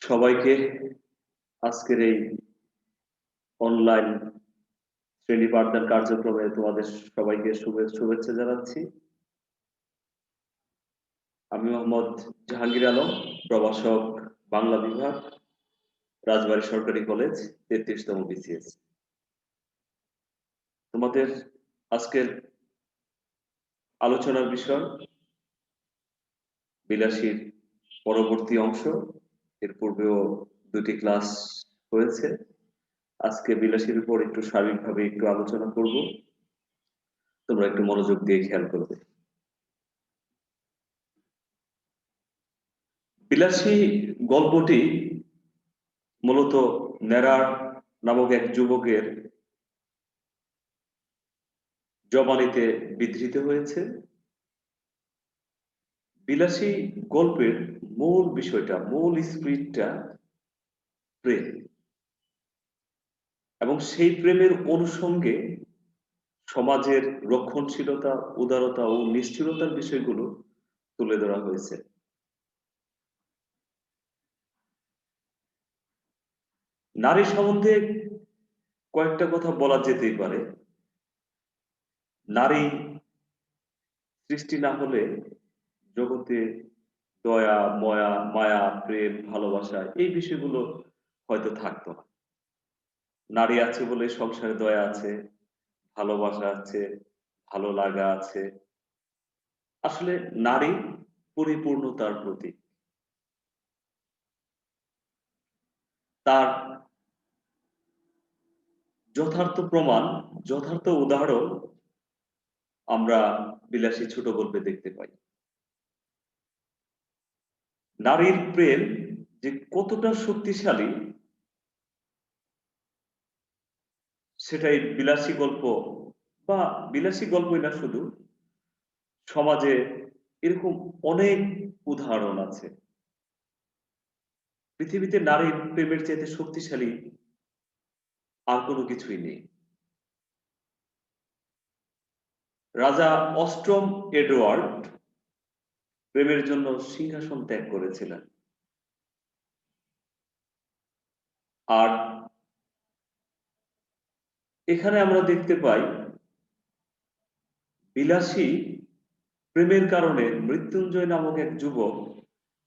সবাইকে আজকের এই অনলাইন শ্রেণী পাঠদান কার্যক্রমে তোমাদের সবাইকে শুভেচ্ছা জানাচ্ছি। আমি মোহাম্মদ জাহাঙ্গীর আলম, প্রভাষক, বাংলা বিভাগ, রাজবাড়ী সরকারি কলেজ, ৩৩তম বিসিএস। তোমাদের আজকের আলোচনার বিষয় বিলাসীর পরবর্তী অংশ। এর পূর্বেও দুটি ক্লাস হয়েছে। আজকে বিলাসীর উপর একটু সার্বিকভাবে একটু আলোচনা করব, তোমরা একটু মনোযোগ দিয়ে খেয়াল করবে। বিলাসী গল্পটি মূলত নেরার নামক এক যুবকের জবানিতে বিধৃত হয়েছে। বিলাসী গল্পের মূল বিষয়টা, মূল স্পিরিটটা প্রেম, এবং সেই প্রেমের অনুষঙ্গে সমাজের রক্ষণশীলতা, উদারতা ও নিষ্ঠুরতার বিষয়গুলো তুলে ধরা হয়েছে। নারী সম্বন্ধে কয়েকটা কথা বলা যেতেই পারে। নারী সৃষ্টি না হলে জগতে দয়া, মায়া, প্রেম, ভালোবাসা এই বিষয়গুলো হয়তো থাকতো না। নারী আছে বলে সংসারে দয়া আছে, ভালোবাসা আছে, ভালো লাগা আছে। আসলে নারী পরিপূর্ণতার প্রতীক। তার যথার্থ প্রমাণ, যথার্থ উদাহরণ আমরা বিলাসী ছোট গল্পে দেখতে পাই। নারীর প্রেম যে কতটা শক্তিশালী সেটাই বিলাসী গল্প, বা বিলাসী গল্পই না শুধু, সমাজে এরকম অনেক উদাহরণ আছে। পৃথিবীতে নারীর প্রেমের চাইতে শক্তিশালী আর কোনো কিছুই নেই। রাজা অষ্টম এডওয়ার্ড প্রেমের জন্য সিংহাসন ত্যাগ করেছিলেন। আর এখানে আমরা দেখতে পাই বিলাসী প্রেমের কারণে মৃত্যুঞ্জয় নামক এক যুবক,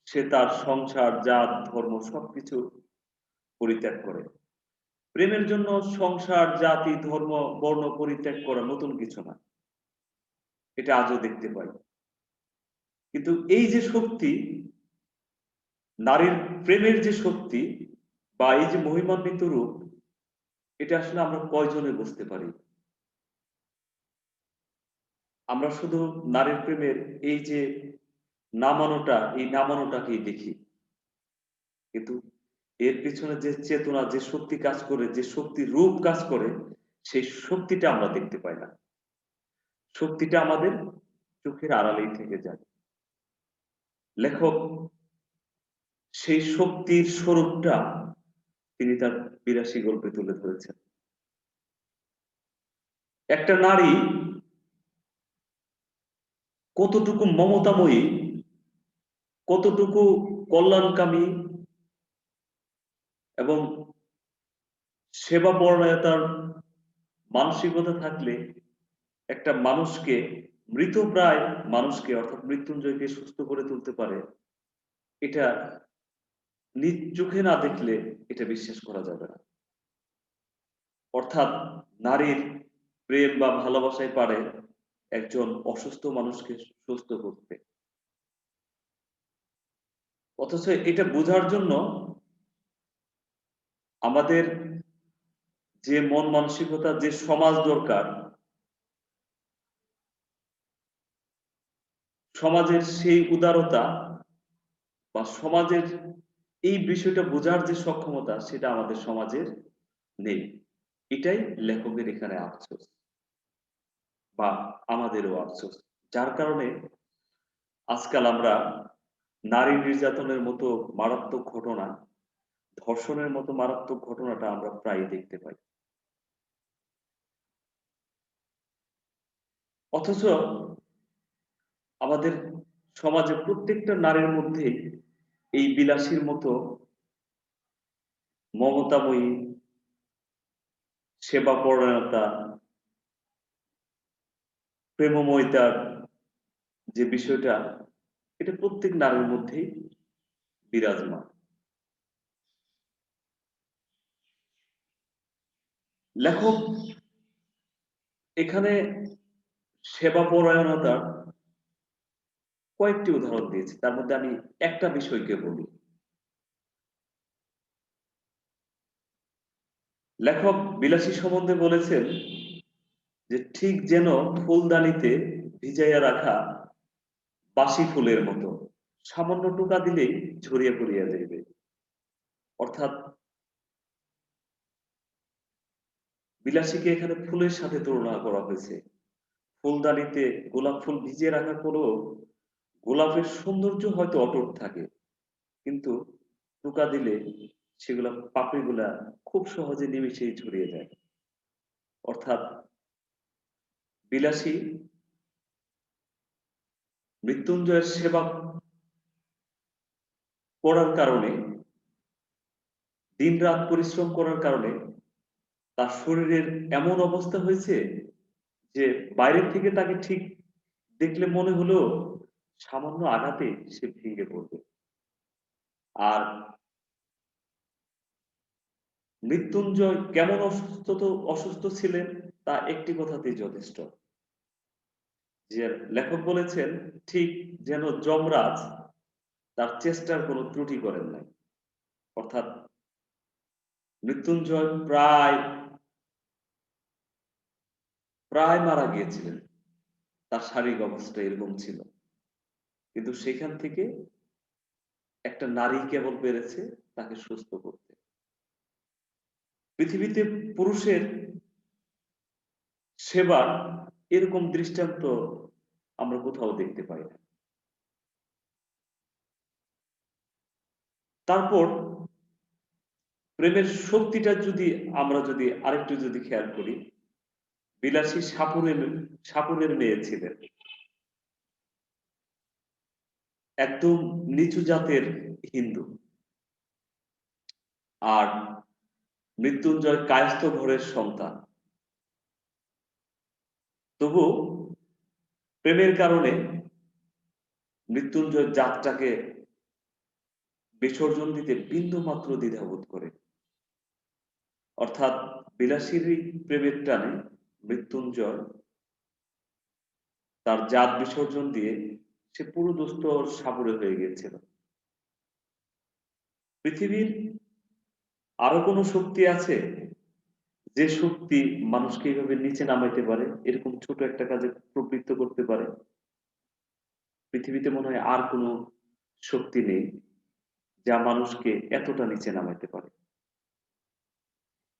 সে তার সংসার, জাত, ধর্ম সবকিছু পরিত্যাগ করে। প্রেমের জন্য সংসার, জাতি, ধর্ম, বর্ণ পরিত্যাগ করা নতুন কিছু না, এটা আজও দেখতে পাই। কিন্তু এই যে শক্তি, নারীর প্রেমের যে শক্তি বা এই যে মহিমান্বিত রূপ, এটা আসলে আমরা কয়জনে বুঝতে পারি? আমরা শুধু নারীর প্রেমের এই যে নামানোটা, এই নামানোটাকেই দেখি, কিন্তু এর পিছনে যে চেতনা, যে শক্তি কাজ করে, যে শক্তির রূপ কাজ করে, সেই শক্তিটা আমরা দেখতে পাই না। শক্তিটা আমাদের চোখের আড়ালেই থেকে যায়। লেখক সেই শক্তির স্বরূপটা তিনি তার বিলাসী গল্পে তুলে ধরেছেন। একটা নারী কতটুকু মমতাময়ী, কতটুকু কল্যাণকামী এবং সেবা পরায়ণতার মানসিকতা থাকলে একটা মানুষকে, মৃতপ্রায় মানুষকে অর্থাৎ মৃত্যুঞ্জয়কে সুস্থ করে তুলতে পারে, এটা নিজ চোখে না দেখলে এটা বিশ্বাস করা যাবে না। অর্থাৎ নারীর প্রেম বা ভালোবাসায় পারে একজন অসুস্থ মানুষকে সুস্থ করতে। অথচ এটা বোঝার জন্য আমাদের যে মন মানসিকতা, যে সমাজ দরকার, সমাজের সেই উদারতা বা সমাজের এই বিষয়টা বোঝার যে সক্ষমতা, সেটা আমাদের সমাজের নেই। এটাই লেখকের এখানে আফসোস, বা আমাদেরও আফসোস। যার কারণে আজকাল আমরা নারী নির্যাতনের মতো মারাত্মক ঘটনা, ধর্ষণের মতো মারাত্মক ঘটনাটা আমরা প্রায় দেখতে পাই। অথচ আমাদের সমাজে প্রত্যেকটা নারীর মধ্যে এই বিলাসীর মতো মমতাময়ী, সেবাপরায়ণতা, প্রেমময়তার যে বিষয়টা, এটা প্রত্যেক নারীর মধ্যেই বিরাজমান। লেখক এখানে সেবাপরায়ণতার কয়েকটি উদাহরণ দিয়েছি, তার মধ্যে আমি একটা বিষয়কে বলি। লেখক বিলাসী সম্বন্ধে বলেছেন যে ঠিক যেন ফুলদানিতে ভিজাইয়া রাখা বাসি ফুলের মতো, সামান্য টোকা দিলেই ঝরিয়ে পড়িয়া যাইবে। অর্থাৎ বিলাসীকে এখানে ফুলের সাথে তুলনা করা হয়েছে। ফুলদানিতে গোলাপ ফুল ভিজিয়ে রাখার পরেও গোলাপের সৌন্দর্য হয়তো অটুট থাকে, কিন্তু টোকা দিলে সেগুলা পাপড়িগুলা খুব সহজে নিমিশেই ছড়িয়ে যায়। অর্থাৎ বিলাসী মৃত্যুঞ্জয়ের সেবা করার কারণে, দিনরাত পরিশ্রম করার কারণে তার শরীরের এমন অবস্থা হয়েছে যে বাইরের থেকে তাকে ঠিক দেখলে মনে হলো সামান্য আঘাতে সে ভেঙে পড়বে। আর মৃত্যুঞ্জয় কেমন অসুস্থ ছিলেন তা একটি কথাতেই যথেষ্ট, যে লেখক বলেছেন ঠিক যেন যমরাজ তার চেষ্টার কোনো ত্রুটি করেন নাই। অর্থাৎ মৃত্যুঞ্জয় প্রায় প্রায় মারা গিয়েছিলেন, তার শারীরিক অবস্থা এরকম ছিল, কিন্তু সেখান থেকে একটা নারী কেবল পেরেছে তাকে সুস্থ করতে। পৃথিবীতে পুরুষের সেবার এরকম দৃষ্টান্ত আমরা কোথাও দেখতে পাই না। তারপর প্রেমের শক্তিটা আমরা যদি আরেকটু খেয়াল করি, বিলাসী সাপুরের মেয়ে ছিলেন, একদম নিচু জাতের হিন্দু। আর মৃত্যুঞ্জয় কায়স্থ ঘরের সন্তান। তবু প্রেমের কারণে মৃত্যুঞ্জয় জাতটাকে বিসর্জন দিতে বিন্দু মাত্র দ্বিধাবোধ করে। অর্থাৎ বিলাসীর প্রেমের টানে মৃত্যুঞ্জয় তার জাত বিসর্জন দিয়ে সে পুরো দুস্থ সাপুড়ে হয়ে গিয়েছিল। পৃথিবীর আরো কোনো শক্তি আছে যে শক্তি মানুষকে এইভাবে নিচে নামাইতে পারে, এরকম ছোট একটা কাজে প্রবৃত্ত করতে পারে? পৃথিবীতে মনে হয় আর কোনো শক্তি নেই যা মানুষকে এতটা নিচে নামাইতে পারে।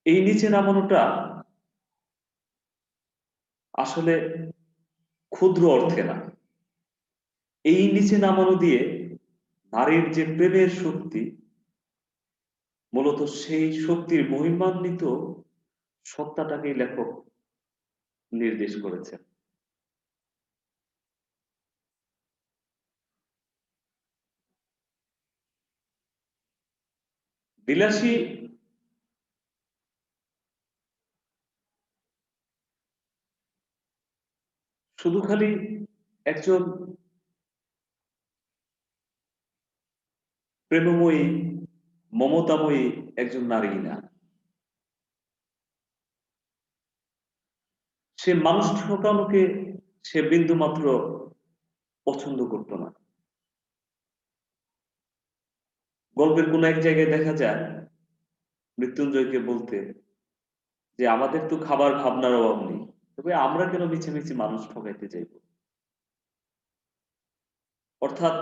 এই নিচে নামানোটা আসলে ক্ষুদ্র অর্থে না। এই নিচে নামানো দিয়ে নারীর যে প্রেমের শক্তি, মূলত সেই শক্তির মহিমান্বিত সত্তাটাকেই লেখক নির্দেশ করেছেন। বিলাসী শুধু খালি একজন প্রেমময়ী, মমতাময়ী একজন নারী না, সে মানুষ ঠকানোকে সে বিন্দু মাত্র পছন্দ করত না। গল্পের কোন এক জায়গায় দেখা যায় মৃত্যুঞ্জয়কে বলতে যে আমাদের তো খাবার ভাবনার অভাব নেই, তবে আমরা কেন মিছিমিছি মানুষ ঠকাইতে চাইব। অর্থাৎ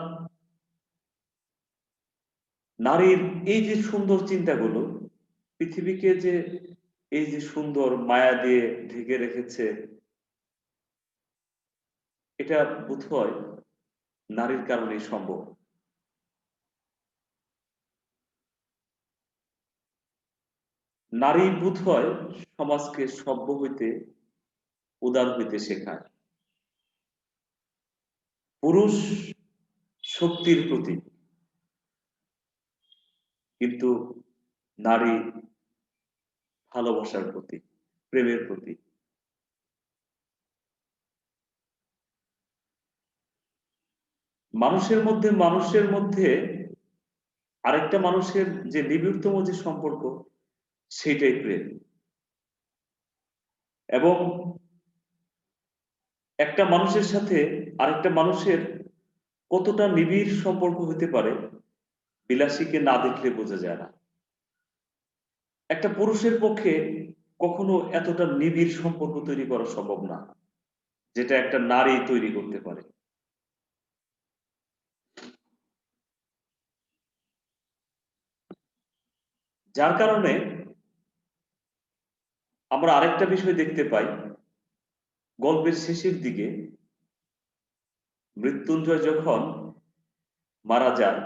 নারীর এই যে সুন্দর চিন্তাগুলো, পৃথিবীকে যে এই যে সুন্দর মায়া দিয়ে ঢেকে রেখেছে, এটা বোধহয় নারীর কারণেই সম্ভব। নারী বোধহয় সমাজকে সভ্য হইতে, উদার হইতে শেখায়। পুরুষ শক্তির প্রতীক, কিন্তু নারী ভালোবাসার প্রতি, প্রেমের প্রতি। মানুষের মধ্যে আরেকটা মানুষের যে নিবিড়তম যে সম্পর্ক, সেটাই প্রেম। এবং একটা মানুষের সাথে আরেকটা মানুষের কতটা নিবিড় সম্পর্ক হতে পারে, বিলাসীকে না দেখলে বোঝা যায় না। একটা পুরুষের পক্ষে কখনো এতটা নিবিড় সম্পর্ক তৈরি করা সম্ভব না, যেটা একটা নারী তৈরি করতে পারে। যার কারণে আমরা আরেকটা বিষয় দেখতে পাই, গল্পের শেষের দিকে মৃত্যুঞ্জয় যখন মারা যায়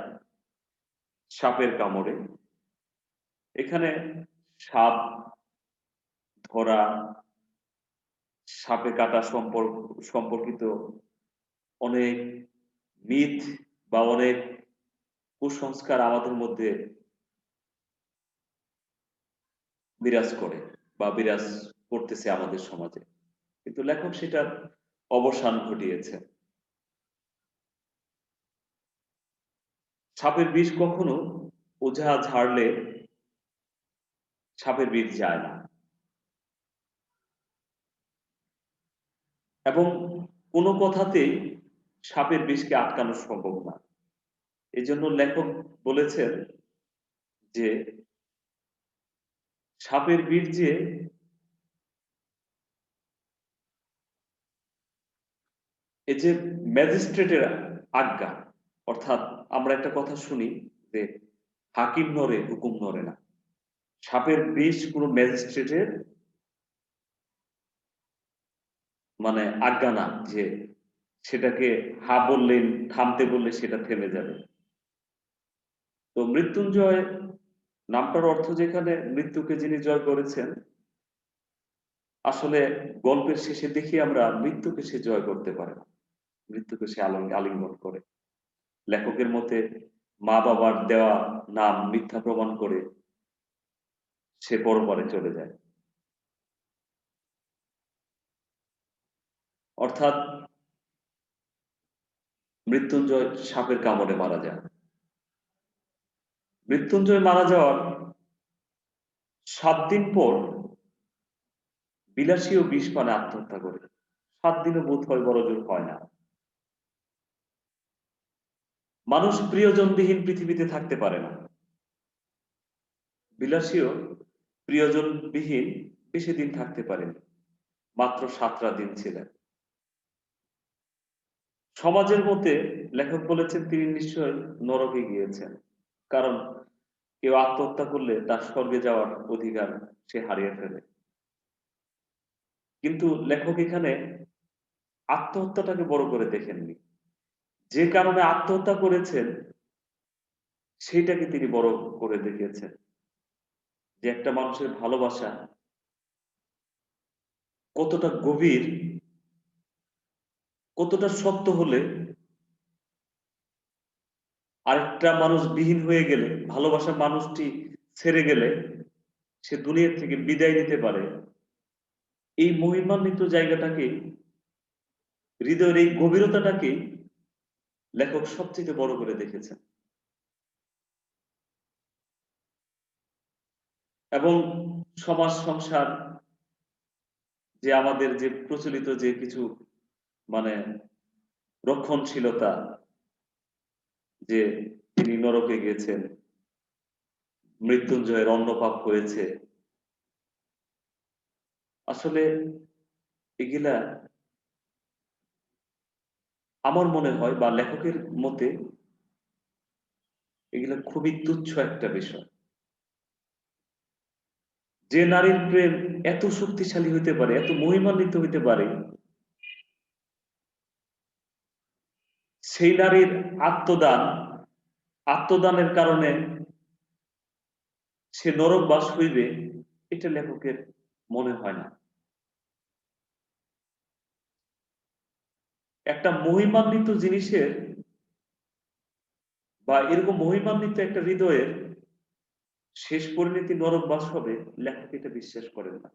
সাপের কামড়ে, এখানে সাপ ধরা, সাপে কাটা সম্পর্কিত অনেক মিথ বা অনেক কুসংস্কার আমাদের মধ্যে বিরাজ করে বা বিরাজ করতেছে আমাদের সমাজে, কিন্তু লেখক সেটার অবসান ঘটিয়েছে। সাপের বিষ কখনো ওঝা ঝাড়লে সাপের বিষ যায় না, এবং কোনো কথাতেই সাপের বিষকে আটকানো সম্ভব না। এই জন্য লেখক বলেছেন যে সাপের বিষ যে এই যে ম্যাজিস্ট্রেটের আজ্ঞা, অর্থাৎ আমরা একটা কথা শুনি যে হাকিম নড়ে হুকুম নড়ে না। সাপের বিষ কোনো ম্যাজিস্ট্রেটের মানে আজ্ঞা না যে সেটাকে হা বললেন, থামতে বললে সেটা থেমে যাবে। তো মৃত্যুঞ্জয় নামটার অর্থ যেখানে মৃত্যুকে যিনি জয় করেছেন, আসলে গল্পের শেষে দেখি আমরা মৃত্যুকে সে জয় করতে পারে না, মৃত্যুকে সে আলিঙ্গন করে। লেখকের মতে মা বাবার দেওয়া নাম মিথ্যা প্রমাণ করে সে পরপারে চলে যায়। অর্থাৎ মৃত্যুঞ্জয় সাপের কামড়ে মারা যায়। মৃত্যুঞ্জয় মারা যাওয়ার 7 দিন পর বিলাসীও বিষ পানে আত্মহত্যা করে। 7 দিনও বোধ হয় বড় জোর হয় না। মানুষ প্রিয়জনবিহীন পৃথিবীতে থাকতে পারে না। বিলাসীও প্রিয়জনবিহীন বেশি দিন থাকতে পারেন, মাত্র 7টা দিন ছিলেন। সমাজের মধ্যে লেখক বলেছেন তিনি নিশ্চয় নরকে গিয়েছেন, কারণ কেউ আত্মহত্যা করলে তার স্বর্গে যাওয়ার অধিকার সে হারিয়ে ফেলে। কিন্তু লেখক এখানে আত্মহত্যাটাকে বড় করে দেখেননি, যে কারণে আত্মহত্যা করেছেন সেইটাকে তিনি বড় করে দেখিয়েছেন, যে একটা মানুষের ভালোবাসা কতটা গভীর, কতটা সত্য হলে আরেকটা মানুষ বিহীন হয়ে গেলে, ভালোবাসার মানুষটি ছেড়ে গেলে সে দুনিয়া থেকে বিদায় নিতে পারে। এই মহিমান্বিত জায়গাটাকে, হৃদয়ের এই গভীরতাটাকে লেখক সবচেয়ে বড় করে দেখেছেন। এবং সমাজ সংসার, যে আমাদের যে প্রচলিত যে কিছু মানে রক্ষণশীলতা, যে তিনি নরকে গেছেন, মৃত্যুঞ্জয়ের অন্নপাপ হয়েছে, আসলে এগুলা আমার মনে হয় বা লেখকের মতে এগুলা খুবই তুচ্ছ একটা বিষয়। যে নারীর প্রেম এত শক্তিশালী হইতে পারে, এত মহিমান্বিত হইতে পারে, সেই নারীর আত্মদান, আত্মদানের কারণে সে নরকবাস হইবে, এটা লেখকের মনে হয় না। একটা মহিমান্বিত জিনিসের বা এরকম মহিমান্বিত একটা হৃদয়ের শেষ পরিণতি নরকবাস হবে, লেখক এটা বিশ্বাস করেন না।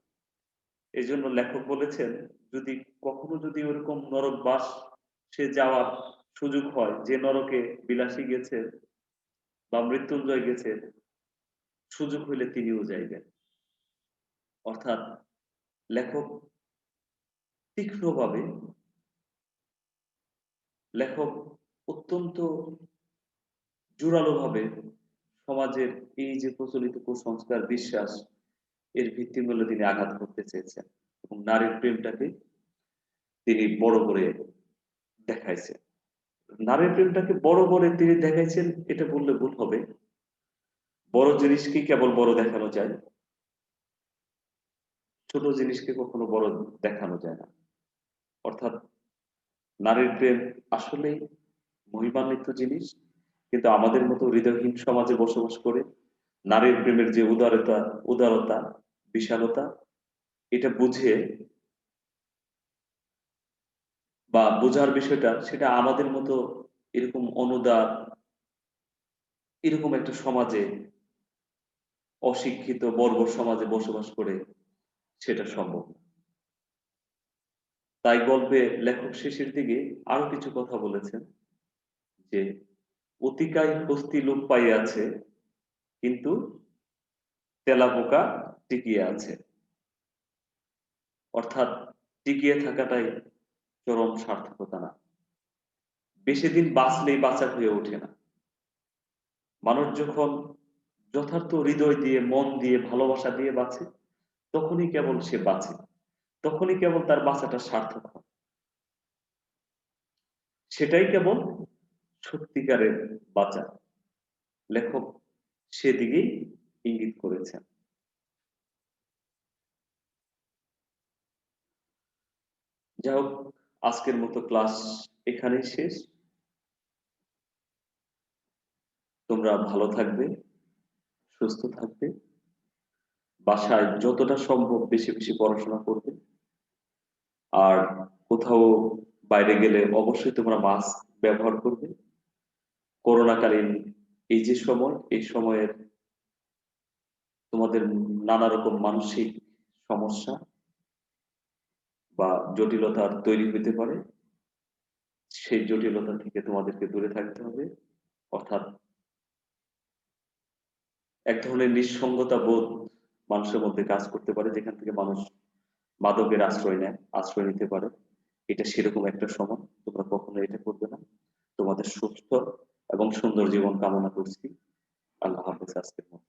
এই জন্য লেখক বলেছেন, যদি কখনো যদি ওরকম নরকবাস সে যাওয়ার সুযোগ হয়, যে নরকে বিলাসী গেছে বা মৃত্যুঞ্জয় গেছে, সুযোগ হইলে তিনিও যাইবেন। অর্থাৎ লেখক তীক্ষ্ণভাবে, লেখক অত্যন্ত জোরালোভাবে সমাজের এই যে প্রচলিত কুসংস্কার, বিশ্বাস, এর ভিত্তিমূলে তিনি আঘাত করতে চেয়েছেন এবং নারীর প্রেমটাকে তিনি বড় করে দেখাইছেন। নারীর প্রেমটাকে বড় করে তিনি দেখাইছেন এটা বললে ভুল হবে। বড় জিনিসকে কেবল বড় দেখানো যায়, ছোট জিনিসকে কখনো বড় দেখানো যায় না। অর্থাৎ নারীর প্রেম আসলেই মহিমান্বিত জিনিস, কিন্তু আমাদের মতো হৃদয়হীন সমাজে বসবাস করে নারীর প্রেমের যে উদারতা, বিশালতা, এটা বুঝে বা বোঝার বিষয়টা, সেটা আমাদের মতো এরকম অনুদার, এরকম একটা সমাজে, অশিক্ষিত বর্বর সমাজে বসবাস করে সেটা সম্ভব না। তাই গল্পে লেখক শেষের দিকে আরো কিছু কথা বলেছেন যে, অতিকায় হস্তি লোপ পাইয়াছে, কিন্তু তেলাপোকা টিকিয়ে আছে। অর্থাৎ টিকিয়ে থাকাটাই চরম সার্থকতা না। বেশি দিন বাঁচলেই বাঁচা হয়ে ওঠে না। মানুষ যখন যথার্থ হৃদয় দিয়ে, মন দিয়ে, ভালোবাসা দিয়ে বাঁচে, তখনই কেবল সে বাঁচে, তখনই কেবল তার বাঁচাটা সার্থক হয়। সেটাই কেবল সত্যিকারের বাঁচা। লেখক সেদিকেই ইঙ্গিত করেছেন। যাই হোক, আজকের মতো ক্লাস এখানেই শেষ। তোমরা ভালো থাকবে, সুস্থ থাকবে, বাসায় যতটা সম্ভব বেশি বেশি পড়াশোনা করবে। আর কোথাও বাইরে গেলে অবশ্যই তোমরা মাস্ক ব্যবহার করবে। করোনাকালীন এই যে সময়, এই সময়ের তোমাদের নানা রকম মানসিক সমস্যা বা জটিলতার তৈরি হতে পারে, সেই জটিলতা থেকে তোমাদেরকে দূরে থাকতে হবে। অর্থাৎ এক ধরনের নিঃসঙ্গতা বোধ মানুষের মধ্যে কাজ করতে পারে, যেখান থেকে মানুষ মাদকের আশ্রয় নেয়, আশ্রয় নিতে পারে। এটা সেরকম একটা সময়, তোমরা কখনো এটা করবে না। তোমাদের সুস্থ এবং সুন্দর জীবন কামনা করছি। আল্লাহ হাফেজ। আজকের মতো।